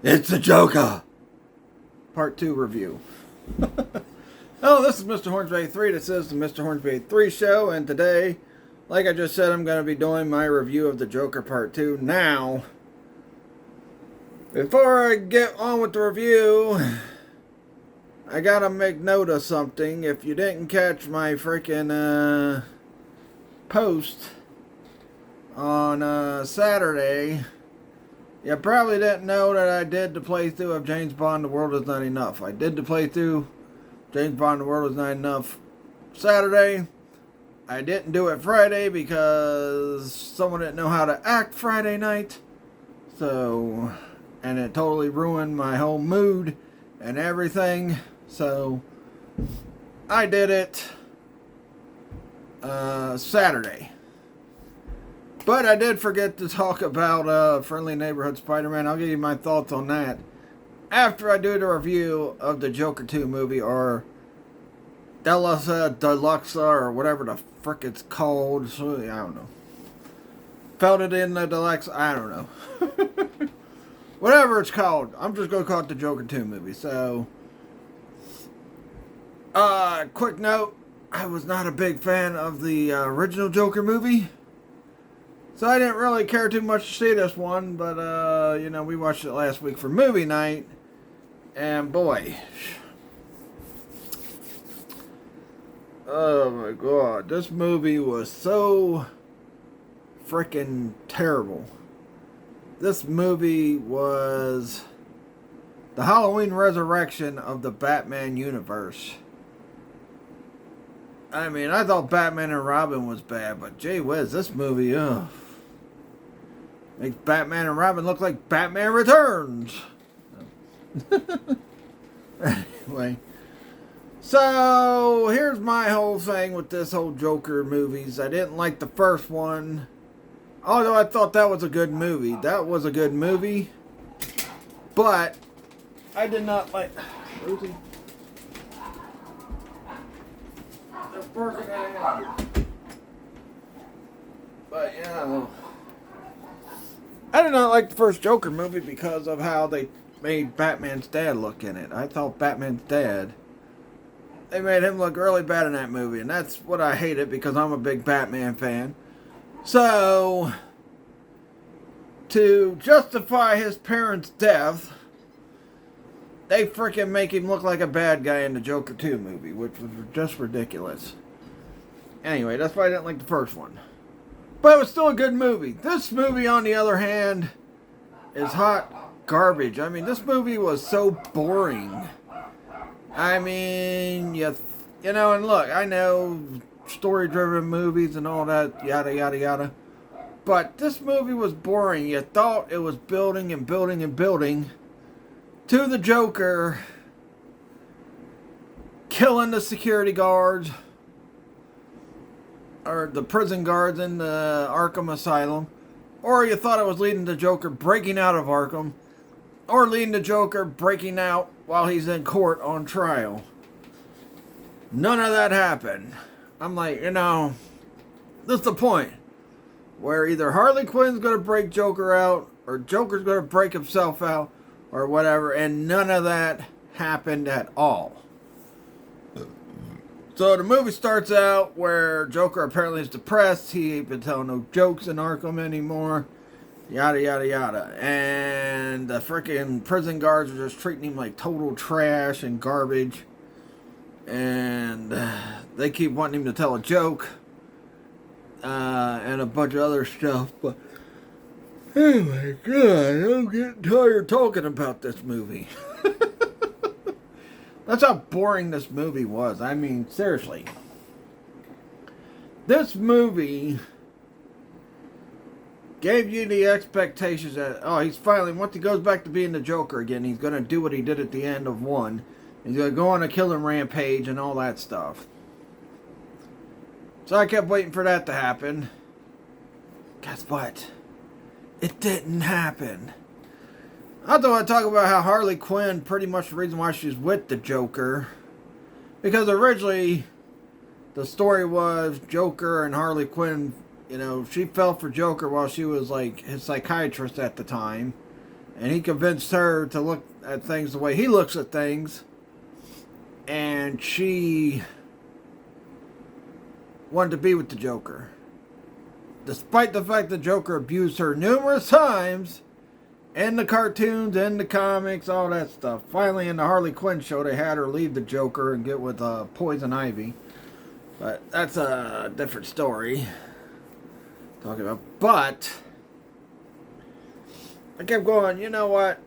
It's the Joker! Part 2 review. Hello, this is Mr. Hornsby 3. This is the Mr. Hornsby 3 show, and today, like I just said, I'm going to be doing my review of the Joker Part 2. Now, before I get on with the review, I gotta make note of something. If you didn't catch my freaking post on Saturday, you probably didn't know that I did the playthrough of James Bond, The World Is Not Enough. I did the playthrough, James Bond, The World Is Not Enough, Saturday. I didn't do it Friday because someone didn't know how to act Friday night. So, and it totally ruined my whole mood and everything. So, I did it Saturday. But I did forget to talk about Friendly Neighborhood Spider-Man. I'll give you my thoughts on that after I do the review of the Joker 2 movie, or Deluxe, or whatever the frick it's called. So, I don't know. Felt it in the Deluxe, I don't know. Whatever it's called. I'm just going to call it the Joker 2 movie. So, quick note. I was not a big fan of the original Joker movie. So I didn't really care too much to see this one, but, you know, we watched it last week for movie night, and boy, oh my god, this movie was so freaking terrible. This movie was the Halloween resurrection of the Batman universe. I mean, I thought Batman and Robin was bad, but gee whiz, this movie, ugh. Makes Batman and Robin look like Batman Returns. Anyway. So, here's my whole thing with this whole Joker movies. I didn't like the first one. Although I thought that was a good movie. That was a good movie. But, I did not like... Rosie? They're barking at me. But, you know... I did not like the first Joker movie because of how they made Batman's dad look in it. I thought Batman's dad, they made him look really bad in that movie. And that's what I hated because I'm a big Batman fan. So, to justify his parents' death, they freaking make him look like a bad guy in the Joker 2 movie, which was just ridiculous. Anyway, that's why I didn't like the first one. But it was still a good movie. This movie, on the other hand, is hot garbage. I mean, this movie was so boring. I mean, you know, and look, I know story-driven movies and all that, yada, yada, yada. But this movie was boring. You thought it was building and building and building to the Joker killing the security guards, or the prison guards in the Arkham Asylum, or you thought it was leading to Joker breaking out of Arkham, or leading to Joker breaking out while he's in court on trial. None of that happened. I'm like, you know, this is the point where either Harley Quinn's going to break Joker out, or Joker's going to break himself out, or whatever, and none of that happened at all. So the movie starts out where Joker apparently is depressed. He ain't been telling no jokes in Arkham anymore. Yada, yada, yada. And the freaking prison guards are just treating him like total trash and garbage. And they keep wanting him to tell a joke. And a bunch of other stuff. But, oh my god, I'm getting tired talking about this movie. That's how boring this movie was. I mean, seriously. This movie gave you the expectations that, oh, he's finally, once he goes back to being the Joker again, he's going to do what he did at the end of 1. He's going to go on a killing rampage and all that stuff. So I kept waiting for that to happen. Guess what? It didn't happen. I thought I'd talk about how Harley Quinn, pretty much the reason why she's with the Joker. Because originally, the story was Joker and Harley Quinn, you know, she fell for Joker while she was like his psychiatrist at the time. And he convinced her to look at things the way he looks at things. And she wanted to be with the Joker. Despite the fact the Joker abused her numerous times in the cartoons, in the comics, all that stuff. Finally, in the Harley Quinn show, they had her leave the Joker and get with Poison Ivy. But that's a different story. Talking about. But I kept going, you know what?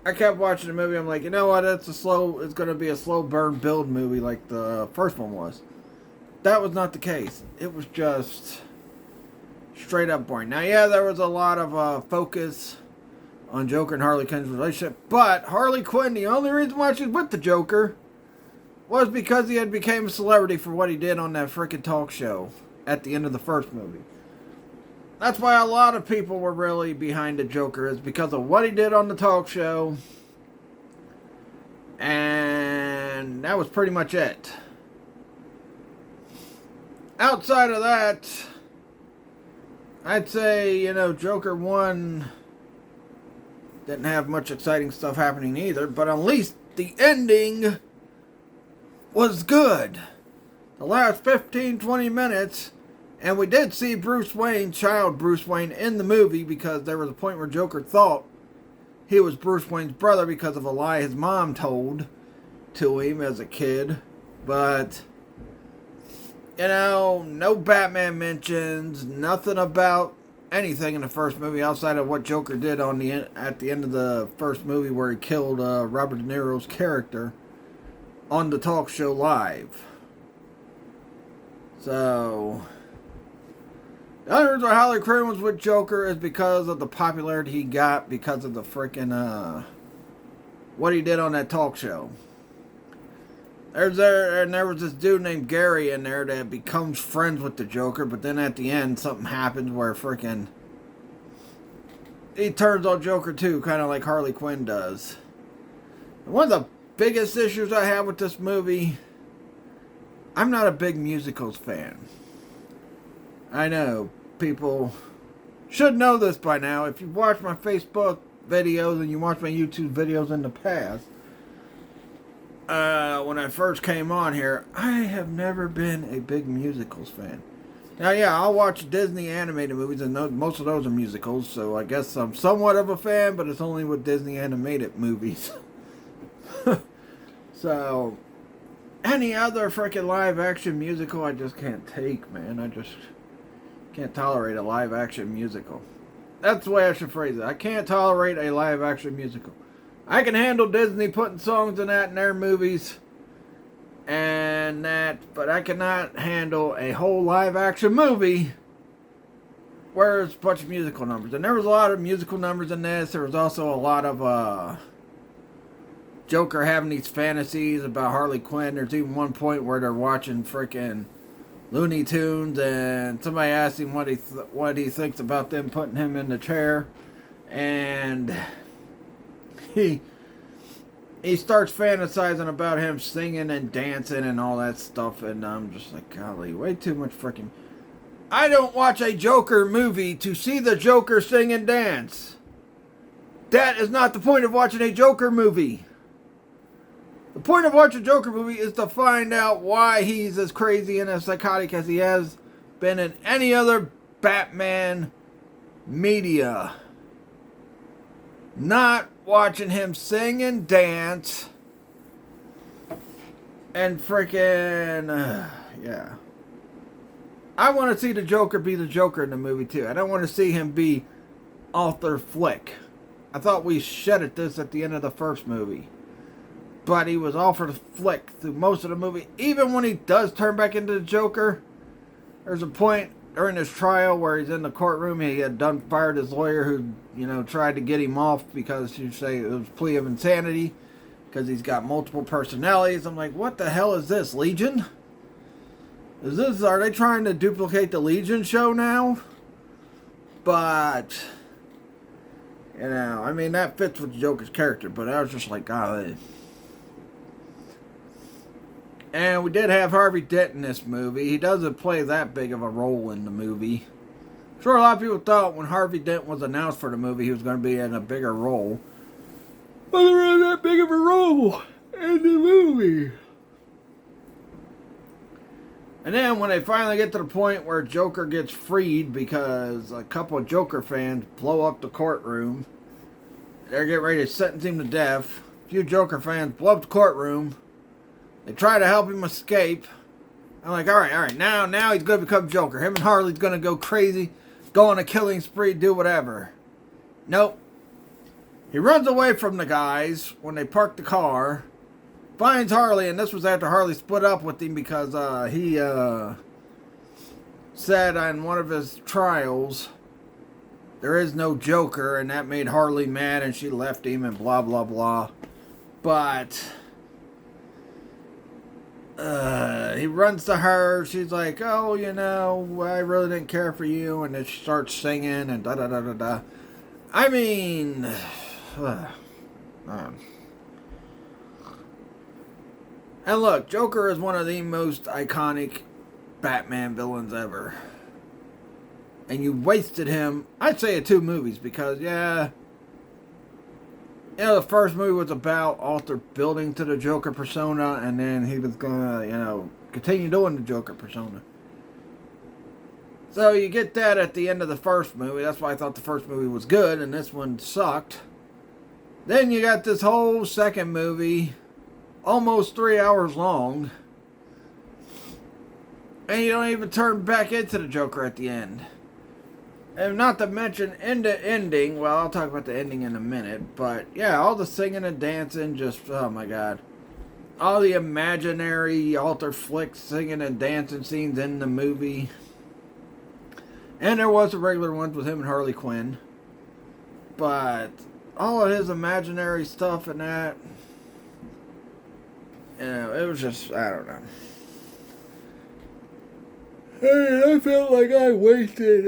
I kept watching the movie. I'm like, you know what? It's going to be a slow burn build movie like the first one was. That was not the case. It was just straight up boring. Now, yeah, there was a lot of focus on Joker and Harley Quinn's relationship, but Harley Quinn, the only reason why she's with the Joker was because he had became a celebrity for what he did on that freaking talk show at the end of the first movie. That's why a lot of people were really behind the Joker, is because of what he did on the talk show. And that was pretty much it. Outside of that, I'd say, Joker 1 didn't have much exciting stuff happening either, but at least the ending was good. The last 15-20 minutes, and we did see Bruce Wayne, child Bruce Wayne, in the movie, because there was a point where Joker thought he was Bruce Wayne's brother because of a lie his mom told to him as a kid. But, no Batman mentions, nothing about anything in the first movie outside of what Joker did at the end of the first movie, where he killed Robert De Niro's character on the talk show live. So, the only reason Harley Quinn was with Joker is because of the popularity he got because of the freaking what he did on that talk show. There was this dude named Gary in there that becomes friends with the Joker, but then at the end something happens where freaking he turns on Joker too, kind of like Harley Quinn does. One of the biggest issues I have with this movie, I'm not a big musicals fan. I know people should know this by now. If you've watched my Facebook videos and you watched my YouTube videos in the past, when I first came on here, I have never been a big musicals fan. Now, yeah, I'll watch Disney animated movies, and most of those are musicals, so I guess I'm somewhat of a fan, but it's only with Disney animated movies. So, any other freaking live action musical I just can't take, man. I just can't tolerate a live action musical. That's the way I should phrase it. I can't tolerate a live action musical. I can handle Disney putting songs in their movies and that, but I cannot handle a whole live action movie where it's a bunch of musical numbers. And there was a lot of musical numbers in this. There was also a lot of Joker having these fantasies about Harley Quinn. There's even one point where they're watching freaking Looney Tunes, and somebody asked him what he thinks about them putting him in the chair, and he starts fantasizing about him singing and dancing and all that stuff, and I'm just like, golly, way too much freaking. I don't watch a Joker movie to see the Joker sing and dance. That is not the point of watching a Joker movie. The point of watching a Joker movie is to find out why he's as crazy and as psychotic as he has been in any other Batman media. Not watching him sing and dance and freaking, yeah. I want to see the Joker be the Joker in the movie too. I don't want to see him be Arthur Flick. I thought we shedded this at the end of the first movie. But he was Arthur Flick through most of the movie. Even when he does turn back into the Joker, there's a point during his trial where he's in the courtroom. He had fired his lawyer who, tried to get him off because you say it was a plea of insanity because he's got multiple personalities. I'm like, what the hell is this, Legion? Are they trying to duplicate the Legion show now? But, that fits with Joker's character, but I was just like, golly. And we did have Harvey Dent in this movie. He doesn't play that big of a role in the movie. Sure, a lot of people thought when Harvey Dent was announced for the movie, he was going to be in a bigger role. But there wasn't that big of a role in the movie. And then when they finally get to the point where Joker gets freed because a couple of Joker fans blow up the courtroom, they're getting ready to sentence him to death. A few Joker fans blow up the courtroom. They try to help him escape. I'm like, all right, now he's going to become Joker. Him and Harley's going to go crazy, go on a killing spree, do whatever. Nope. He runs away from the guys when they park the car. Finds Harley, and this was after Harley split up with him because he said on one of his trials there is no Joker, and that made Harley mad, and she left him, and blah, blah, blah. But he runs to her. She's like, oh, you know, I really didn't care for you, and then she starts singing, and da-da-da-da-da. I mean, and look, Joker is one of the most iconic Batman villains ever. And you wasted him, I'd say, in 2 movies because, yeah, you know, the first movie was about Arthur building to the Joker persona, and then he was going to, you know, continue doing the Joker persona. So you get that at the end of the first movie. That's why I thought the first movie was good, and this one sucked. Then you got this whole second movie, almost 3 hours long, and you don't even turn back into the Joker at the end. And not to mention in the ending, well, I'll talk about the ending in a minute, but yeah, all the singing and dancing, just, oh my god. All the imaginary Alter Flick singing and dancing scenes in the movie. And there was the regular ones with him and Harley Quinn. But all of his imaginary stuff and that, you know, it was just, I don't know. I felt like I wasted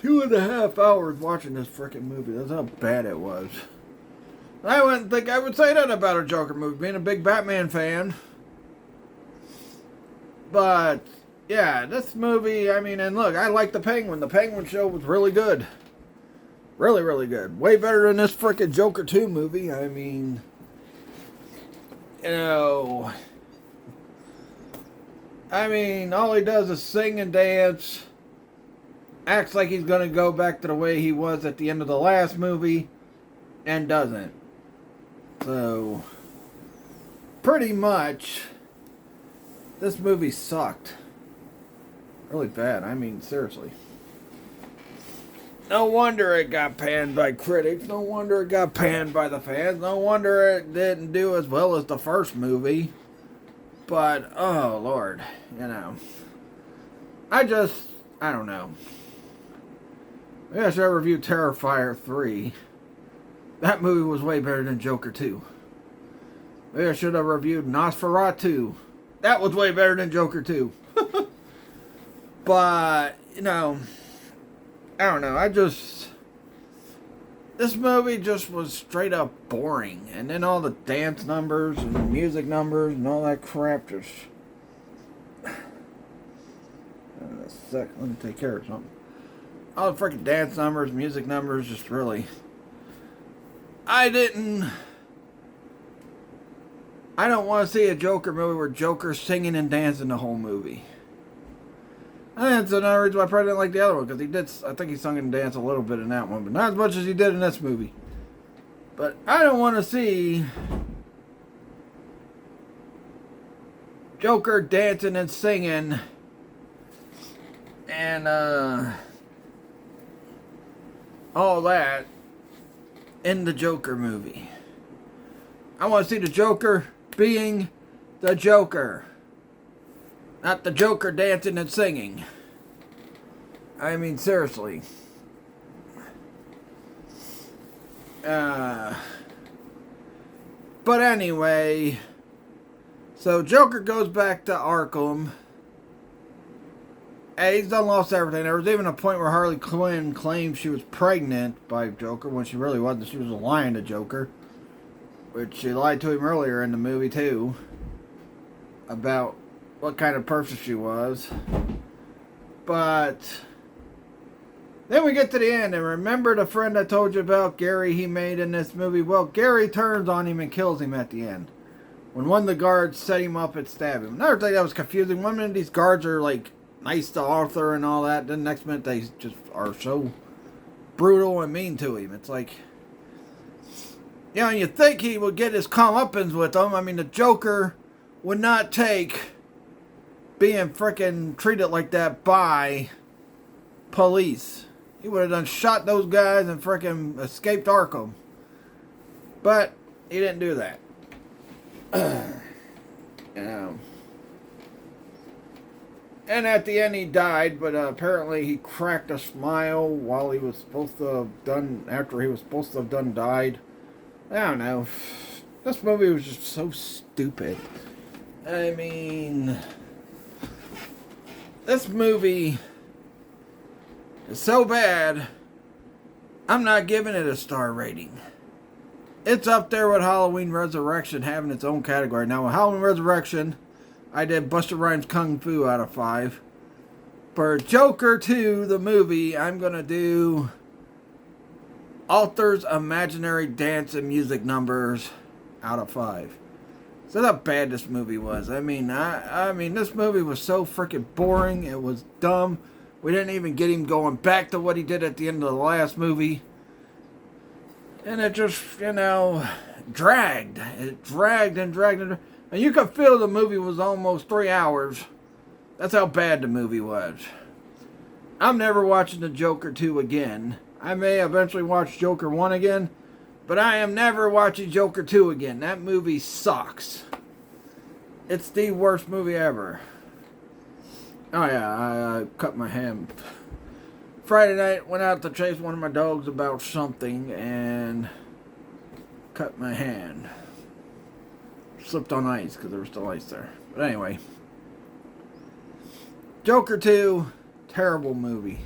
2.5 hours watching this freaking movie. That's how bad it was. I wouldn't think I would say that about a Joker movie, being a big Batman fan. But, yeah, this movie, I mean, and look, I like The Penguin. The Penguin show was really good. Really, really good. Way better than this freaking Joker 2 movie. I mean, you know, all he does is sing and dance, acts like he's going to go back to the way he was at the end of the last movie, and doesn't. So, pretty much, this movie sucked. Really bad. I mean, seriously. No wonder it got panned by critics. No wonder it got panned by the fans. No wonder it didn't do as well as the first movie. But, oh, Lord, you know. I don't know. Maybe I should review *Terrifier3. That movie was way better than Joker 2. Maybe I should have reviewed *Nosferatu. That was way better than Joker 2. But, you know, I don't know. This movie just was straight up boring. And then all the dance numbers and the music numbers and all that crap just... a sec, let me take care of something. All the freaking dance numbers, music numbers, just really... I don't want to see a Joker movie where Joker's singing and dancing the whole movie. I think that's another reason why I probably didn't like the other one, because I think he sung and danced a little bit in that one, but not as much as he did in this movie. But I don't want to see Joker dancing and singing and all that in the Joker movie. I want to see the Joker being the Joker. Not the Joker dancing and singing. I mean, seriously. But anyway, so Joker goes back to Arkham. And he's done lost everything. There was even a point where Harley Quinn claimed she was pregnant by Joker when she really wasn't. She was lying to Joker. Which she lied to him earlier in the movie too. About what kind of person she was. But Then we get to the end, and remember the friend I told you about, Gary, he made in this movie? Well, Gary turns on him and kills him at the end. When one of the guards set him up and stabbed him. Another thing that was confusing, one minute these guards are like nice to Arthur and all that, then the next minute they just are so brutal and mean to him. It's like, you know, you'd think he would get his comeuppance with them. I mean, the Joker would not take being frickin' treated like that by police. He would have done shot those guys and frickin' escaped Arkham. But he didn't do that. And at the end he died, but apparently he cracked a smile while he was supposed to have done, after he was supposed to have done died. I don't know. This movie was just so stupid. I mean, this movie is so bad, I'm not giving it a star rating. It's up there with Halloween Resurrection having its own category. Now, with Halloween Resurrection, I did Busta Rhymes Kung Fu out of 5. For Joker 2, the movie, I'm going to do Arthur's Imaginary Dance and Music Numbers out of 5. So that's how bad this movie was. I mean, this movie was so freaking boring. It was dumb. We didn't even get him going back to what he did at the end of the last movie. And it just, you know, dragged. It dragged and dragged and dragged. And you could feel the movie was almost 3 hours. That's how bad the movie was. I'm never watching the Joker 2 again. I may eventually watch Joker 1 again, but I am never watching Joker 2 again. That movie sucks. It's the worst movie ever. Oh yeah, I cut my hand. Friday night, went out to chase one of my dogs about something and cut my hand. Slipped on ice because there was still ice there. But anyway. Joker 2, terrible movie.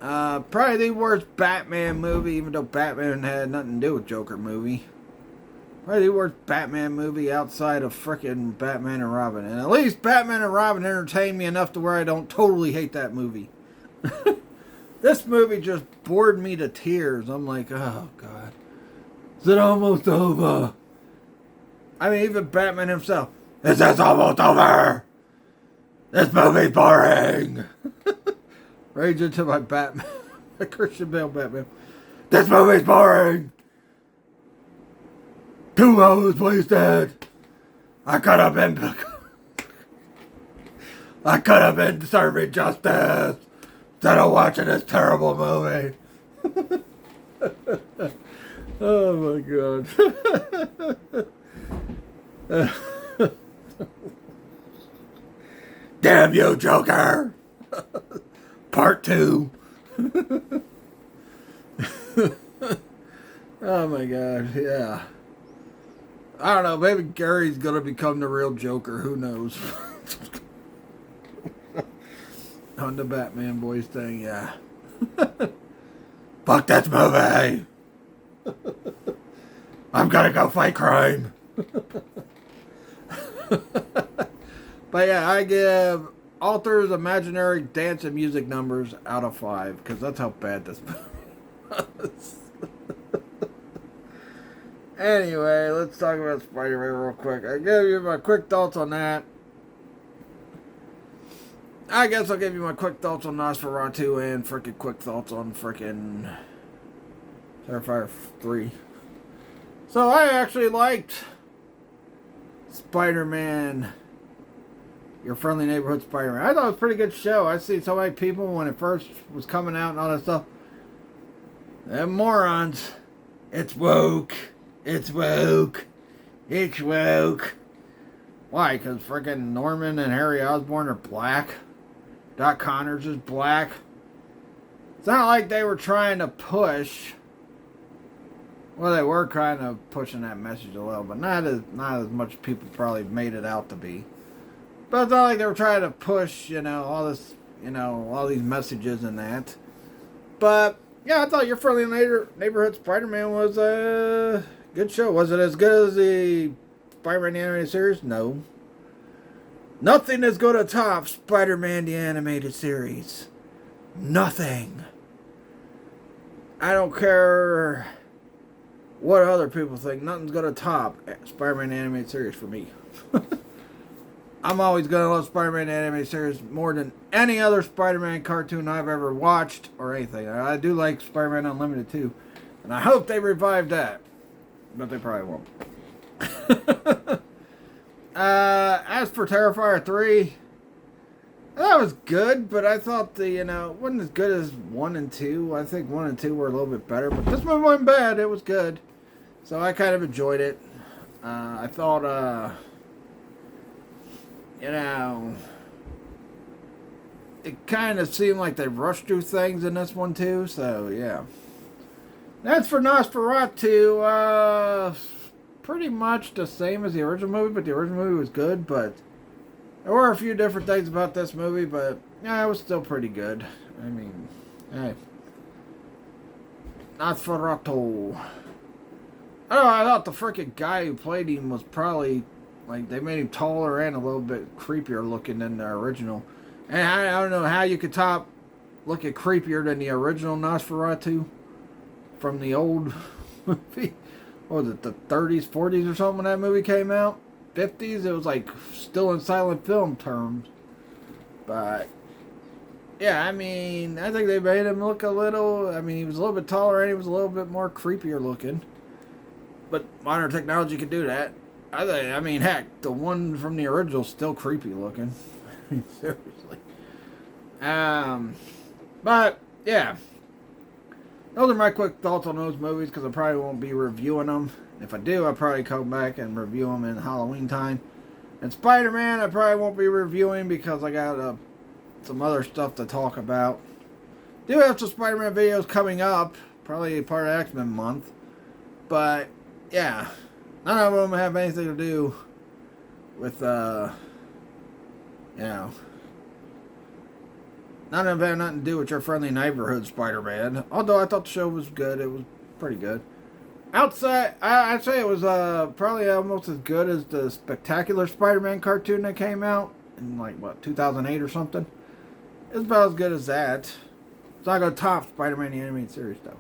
Probably the worst Batman movie, even though Batman had nothing to do with Joker movie. Probably the worst Batman movie outside of frickin' Batman and Robin. And at least Batman and Robin entertained me enough to where I don't totally hate that movie. This movie just bored me to tears. I'm like, oh God. Is it almost over? I mean, even Batman himself. Is this almost over? This movie's boring. Rage into my Batman. My Christian Bale Batman. This movie's boring. 2 hours wasted. I could have been serving justice instead of watching this terrible movie. Oh my God. Damn you, Joker! Part 2. Oh my God, yeah. I don't know, maybe Gary's gonna become the real Joker, who knows? On the Batman Boys thing, yeah. Fuck this movie! I'm gonna go fight crime! But yeah, I give Arthur's Imaginary Dance and Music Numbers out of 5, because that's how bad this movie was. Anyway, let's talk about Spider-Man real quick. I give you my quick thoughts on that. I guess I'll give you my quick thoughts on Nosferatu and freaking quick thoughts on freaking Terifier3. So I actually liked Spider-Man, Your Friendly Neighborhood Spider-Man. I thought it was a pretty good show. I see so many people when it first was coming out and all that stuff. Them morons. It's woke. It's woke. It's woke. Why? Because freaking Norman and Harry Osborn are black. Doc Connors is black. It's not like they were trying to push. Well, they were kind of pushing that message a little, but not as much people probably made it out to be. But it's not like they were trying to push, all this, all these messages and that. But yeah, I thought Your Friendly Neighborhood Spider-Man was a good show. Was it as good as the Spider-Man the Animated Series? No. Nothing is going to top Spider-Man the Animated Series. nothing. I don't care what other people think. Nothing's going to top Spider-Man animated series for me. I'm always going to love Spider-Man animated series more than any other Spider-Man cartoon I've ever watched or anything. I do like Spider-Man Unlimited too. And I hope they revive that. But they probably won't. As for Terrifier 3, that was good, but I thought it wasn't as good as 1 and 2. I think 1 and 2 were a little bit better, but this one wasn't bad. It was good. So I kind of enjoyed it. I thought, it kind of seemed like they rushed through things in this one too, so yeah. As for Nosferatu, pretty much the same as the original movie, but the original movie was good, but there were a few different things about this movie, but yeah, it was still pretty good. I mean, hey. Nosferatu. I don't know, I thought the freaking guy who played him was probably, like, they made him taller and a little bit creepier looking than the original. And I don't know how you could looking creepier than the original Nosferatu from the old movie. What was it, the 30s, 40s or something when that movie came out? 50s? It was like still in silent film terms. But, yeah, I mean, I think they made him look a little, he was a little bit taller and he was a little bit more creepier looking. But modern technology can do that. Heck, the one from the original is still creepy looking. Seriously. But, yeah. Those are my quick thoughts on those movies, because I probably won't be reviewing them. If I do, I'll probably come back and review them in Halloween time. And Spider-Man, I probably won't be reviewing because I got some other stuff to talk about. Do have some Spider-Man videos coming up, probably part of X-Men month. But, yeah, none of them have anything to do with, none of them have nothing to do with your friendly neighborhood Spider-Man. Although I thought the show was good. It was pretty good. Outside, I'd say it was probably almost as good as the Spectacular Spider-Man cartoon that came out in, 2008 or something. It's about as good as that. It's not going to top Spider-Man the animated series, though.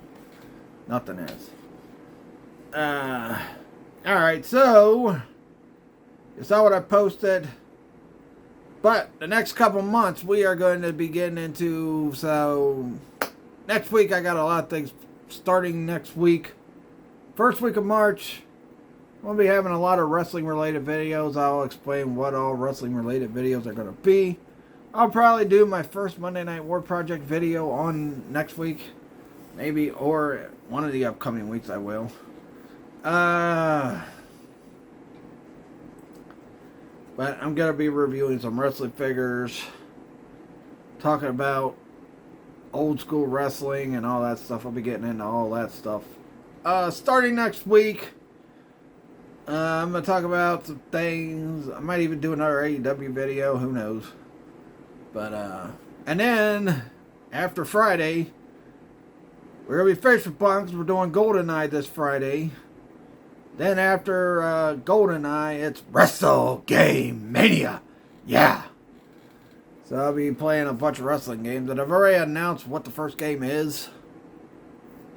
Nothing is. Alright, so you saw what I posted. But the next couple months we are going to be getting into, so next week I got a lot of things starting next week. First week of March, we'll be having a lot of wrestling related videos. I'll explain what all wrestling related videos are going to be. I'll probably do my first Monday Night War Project video on next week. Maybe, or one of the upcoming weeks I will. But I'm going to be reviewing some wrestling figures. Talking about old school wrestling and all that stuff. I'll be getting into all that stuff. Starting next week. I'm going to talk about some things. I might even do another AEW video. Who knows. But, and then, after Friday, we're going to be fishing bunks. We're doing GoldenEye this Friday. Then after GoldenEye, it's Wrestle Game Mania. Yeah. So I'll be playing a bunch of wrestling games. And I've already announced what the first game is.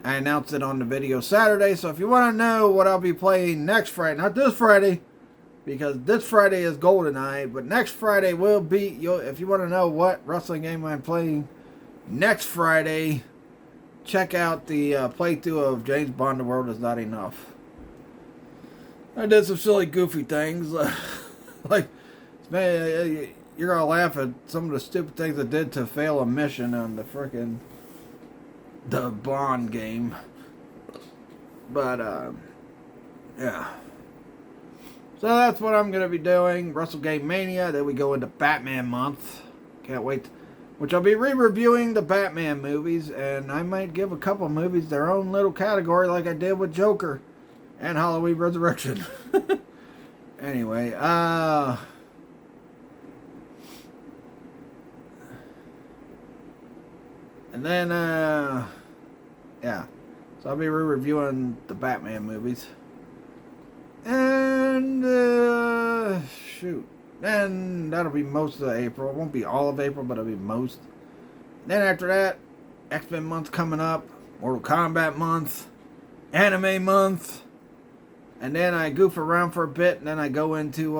I announced it on the video Saturday. So if you want to know what I'll be playing next Friday, not this Friday, because this Friday is GoldenEye, but next Friday will be, if you want to know what wrestling game I'm playing next Friday, check out the playthrough of James Bond: The World Is Not Enough. I did some silly, goofy things. Like, man, you're going to laugh at some of the stupid things I did to fail a mission on the Bond game. But, yeah. So that's what I'm going to be doing. Wrestle Game Mania. Then we go into Batman month. Can't wait. Which I'll be re-reviewing the Batman movies. And I might give a couple movies their own little category like I did with Joker and Halloween Resurrection. Anyway, and then, yeah. So I'll be re-reviewing the Batman movies. And, shoot. And that'll be most of April. It won't be all of April, but it'll be most. Then after that, X-Men month coming up, Mortal Kombat month, anime month, and then I goof around for a bit, and then I go into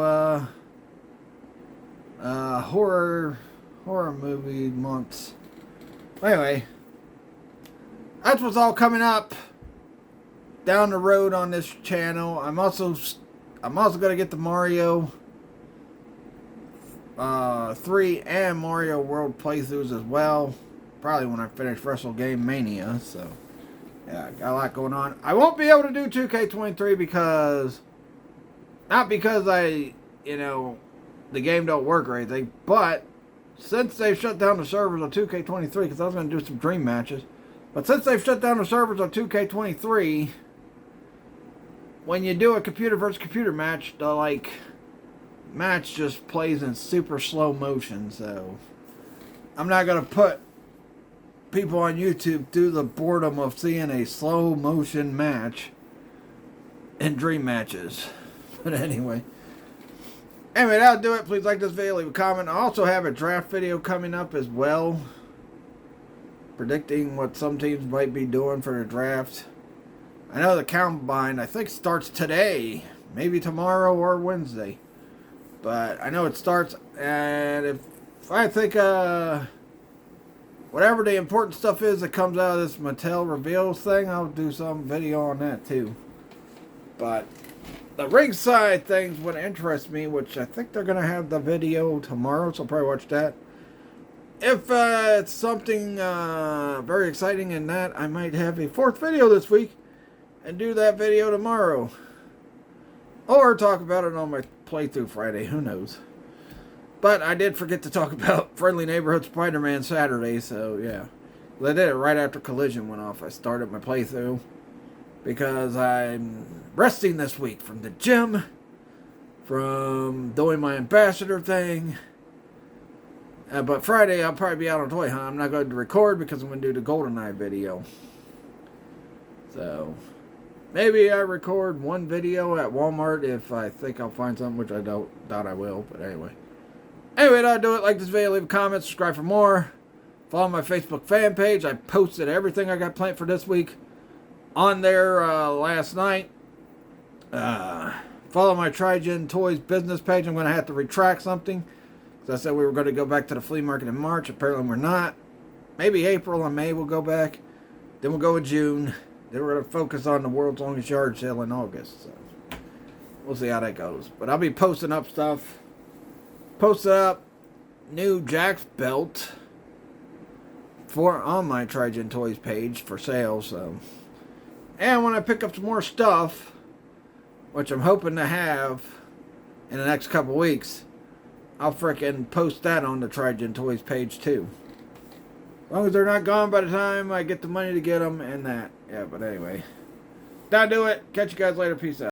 horror movie months. Anyway, that's what's all coming up down the road on this channel. I'm also gonna get the Mario 3 and Mario World playthroughs as well. Probably when I finish Wrestle Game Mania. So yeah, got a lot going on. I won't be able to do 2K23 because not because the game don't work or anything, but since they've shut down the servers on 2K23, because I was going to do some dream matches, but since they've shut down the servers on 2K23, when you do a computer versus computer match, the match just plays in super slow motion. So I'm not going to put people on YouTube through the boredom of seeing a slow motion match in dream matches. But anyway, that'll do it. Please like this video, leave a comment. I also have a draft video coming up as well, predicting what some teams might be doing for the draft. I know the combine, I think, starts today, maybe tomorrow or Wednesday, but I know it starts. And if I think whatever the important stuff is that comes out of this Mattel reveals thing, I'll do some video on that too. But the ringside things would interest me, which I think they're going to have the video tomorrow, so I'll probably watch that. If it's something very exciting in that, I might have a fourth video this week and do that video tomorrow. Or talk about it on my playthrough Friday, who knows. But I did forget to talk about Friendly Neighborhood Spider-Man Saturday, so yeah. I did it right after Collision went off. I started my playthrough because I'm resting this week from the gym, from doing my ambassador thing. But Friday I'll probably be out on toy hunt. I'm not going to record because I'm going to do the GoldenEye video. So maybe I record one video at Walmart if I think I'll find something, which I doubt I will, but anyway. That'll do it. Like this video, leave a comment, subscribe for more. Follow my Facebook fan page. I posted everything I got planned for this week on there last night. Follow my Trigen Toys business page. I'm going to have to retract something, because I said we were going to go back to the flea market in March. Apparently we're not. Maybe April and May we'll go back. Then we'll go in June. Then we're going to focus on the world's longest yard sale in August. So we'll see how that goes. But I'll be posting up stuff. Posted up new Jack's belt on my Trigen Toys page for sale. So, and when I pick up some more stuff, which I'm hoping to have in the next couple weeks, I'll frickin' post that on the Trigen Toys page too. As long as they're not gone by the time I get the money to get them and that. Yeah, but anyway, that'll do it. Catch you guys later. Peace out.